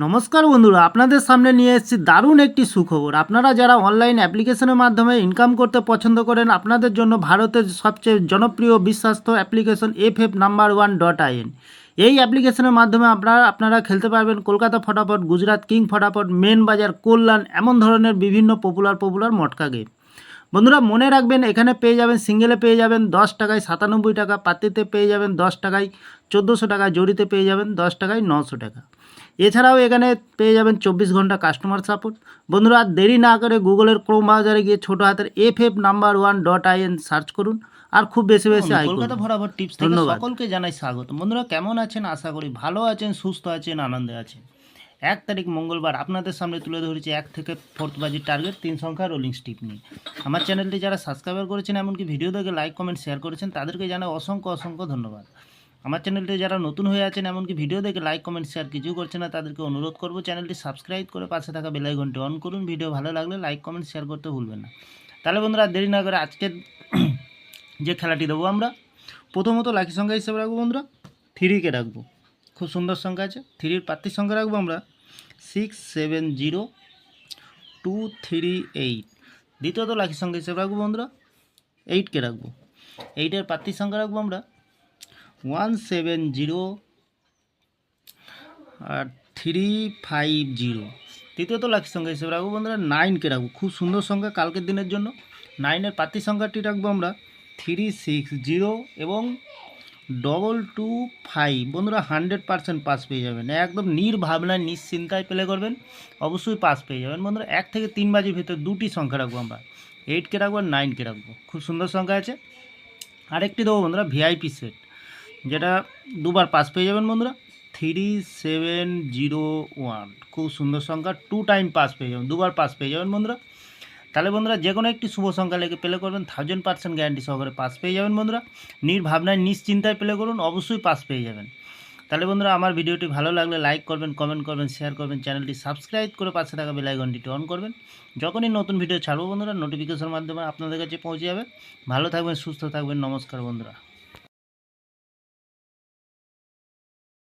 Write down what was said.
নমস্কার বন্ধুরা, আপনাদের সামনে নিয়ে এসেছি দারুণ একটি সুখবর। আপনারা যারা অনলাইন অ্যাপ্লিকেশনের মাধ্যমে ইনকাম করতে পছন্দ করেন, আপনাদের জন্য ভারতের সবচেয়ে জনপ্রিয় বিশ্বস্ত অ্যাপ্লিকেশন FF No.1.in। এই অ্যাপ্লিকেশনের মাধ্যমে আপনারা খেলতে পারবেন কলকাতা ফটাফট, গুজরাট কিং ফটাফট, মেন বাজার, কল্যাণ, এমন ধরনের বিভিন্ন পপুলার মটকা গেম। বন্ধুরা মনে রাখবেন, এখানে পেয়ে যাবেন সিঙ্গেলে পেয়ে যাবেন 10 টাকায় 97 টাকা, পাতিতে পেয়ে যাবেন 10 টাকায় 1400 টাকা, জড়িতে পেয়ে যাবেন 10 টাকায় 900 টাকা। এছাড়াও এখানে পেয়ে যাবেন 24 ঘন্টা কাস্টমার সাপোর্ট। বন্ধুরা আর দেরি না করে গুগলের ক্রোম ব্রাউজারে গিয়ে ছোটো হাতের FF No.1.in সার্চ করুন আর খুব বেশি আয় করুন। কলকাতা ফটাফট টিপস থেকে সকলকে জানাই স্বাগত। বন্ধুরা কেমন আছেন? আশা করি ভালো আছেন, সুস্থ আছেন, আনন্দে আছেন। 1 তারিখ মঙ্গলবার আপনাদের সামনে তুলে ধরেছি 1 থেকে 4 বাজির টার্গেট 3 সংখ্যা রোলিং স্টিক নিয়ে। আমার চ্যানেলটি যারা সাবস্ক্রাইব করেছেন, এমনকি ভিডিও দেখে লাইক কমেন্ট শেয়ার করেছেন, তাদেরকে জানাই অসংখ্য ধন্যবাদ। আমার চ্যানেলটি যারা নতুন হয়ে আছেন, এমনকি ভিডিও দেখে লাইক কমেন্ট শেয়ার কিছু করছেন না, তাদেরকে অনুরোধ করব চ্যানেলটি সাবস্ক্রাইব করে পাশে থাকা বেল আইকনটি অন করুন। ভিডিও ভালো লাগলে লাইক কমেন্ট শেয়ার করতে ভুলবেন না। তাহলে বন্ধুরা আর দেরি না করে আজকের যে খেলাটি দেবো আমরা, প্রথমত লাকি সংখ্যা হিসেবে রাখবো বন্ধুরা 3কে রাখবো। খুব সুন্দর সংখ্যা আছে। 3-র প্রার্থী সংখ্যা রাখবো আমরা 670238। দ্বিতীয়ত লাকি সংখ্যা হিসেবে রাখবো বন্ধুরা 8কে রাখবো। 8-এর প্রার্থী সংখ্যা রাখবো আমরা 170 350। তৃতীয়ত লাকি সংখ্যা হিসেবে রাখবো বন্ধুরা 9কে রাখবো। খুব সুন্দর সংখ্যা কালকের দিনের জন্য। 9-এর প্রার্থী সংখ্যাটি রাখবো আমরা 360 এবং 225। বন্ধুরা 100% পাস পেয়ে যাবেন, একদম নির্ভাবনায় নিশ্চিন্তায় প্লে করবেন, অবশ্যই পাস পেয়ে যাবেন। বন্ধুরা 1 থেকে 3 বাজির ভিতরে দুটি সংখ্যা রাখবো আমরা, 8কে রাখবো আর 9কে রাখবো। খুব সুন্দর সংখ্যা আছে। আরেকটি দেবো বন্ধুরা ভিআইপি সেট, যেটা দুবার পাস পেয়ে যাবেন বন্ধুরা 3701। খুব সুন্দর সংখ্যা, 2 টাইম পাস পেয়ে যাবেন, দুবার পাস পেয়ে যাবেন বন্ধুরা। তাহলে বন্ধুরা যে কোনো একটি শুভ সংখ্যা লেগে প্লে করবেন, 1000% গ্যারান্টি সহকারে পাস পেয়ে যাবেন বন্ধুরা। নির্ভাবনায় নিশ্চিন্তায় প্লে করুন, অবশ্যই পাস পেয়ে যাবেন। তাহলে বন্ধুরা আমার ভিডিওটি ভালো লাগলে লাইক করবেন, কমেন্ট করবেন, শেয়ার করবেন, চ্যানেলটি সাবস্ক্রাইব করে পাশে থাকা বেল আইকনটি অন করবেন। যখনই নতুন ভিডিও ছাড়বো বন্ধুরা নোটিফিকেশনের মাধ্যমে আপনাদের কাছে পৌঁছে যাবে। ভালো থাকবেন, সুস্থ থাকবেন। নমস্কার বন্ধুরা।